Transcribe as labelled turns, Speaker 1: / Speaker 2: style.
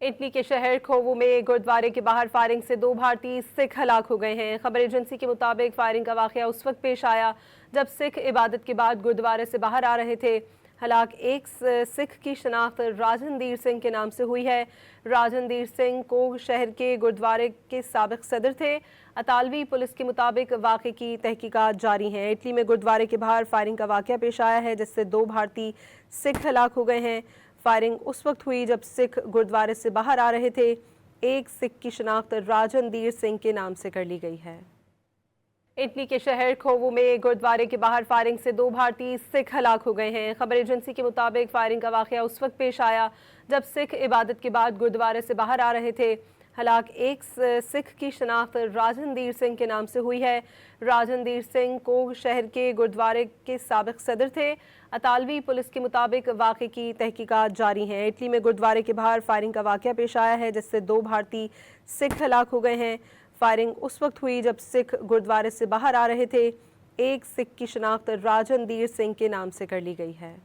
Speaker 1: Italy के शहर खोवू में गुरुद्वारे के बाहर फायरिंग से 2 भारतीय सिख हलाक हो गए हैं। खबर एजेंसी के मुताबिक फायरिंग का वाकया उस वक्त पेश आया जब सिख इबादत के बाद गुरुद्वारे से बाहर आ रहे थे। हलाक एक सिख की शनाख्त राजनदीर सिंह के नाम से हुई है। राजनदीर सिंह को शहर के गुरुद्वारे के साबिक सदर थे। अतालवी पुलिस के मुताबिक वाक़े की तहकीकात जारी हैं। इटली में गुरुद्वारे के बाहर फायरिंग का वाकया पेश आया है जिससे 2 भारतीय सिख हलाक हो गए हैं। फायरिंग उस वक्त हुई जब सिख गुरुद्वारे से बाहर आ रहे थे। एक सिख की शनाख्त राजनदीर सिंह के नाम से कर ली गई है। इटली के शहर खोवू में गुरुद्वारे के बाहर फायरिंग से 2 भारतीय सिख हलाक हो गए हैं। खबर एजेंसी के मुताबिक फायरिंग का वाकया उस वक्त पेश आया जब सिख इबादत के बाद गुरुद्वारे से बाहर आ रहे थे। हलाक एक सिख की शनाख्त राजनदीर सिंह के नाम से हुई है। राजनदीर सिंह को शहर के गुरुद्वारे के साबिक सदर थे। अतालवी पुलिस के मुताबिक वाक़े की तहकीकात जारी हैं। इटली में गुरुद्वारे के बाहर फायरिंग का वाकया पेश आया है जिससे 2 भारतीय सिख हलाक हो गए हैं। फायरिंग उस वक्त हुई जब सिख गुरुद्वारे से बाहर आ रहे थे। एक सिख की शनाख्त राजनदीर सिंह के नाम से कर ली गई है।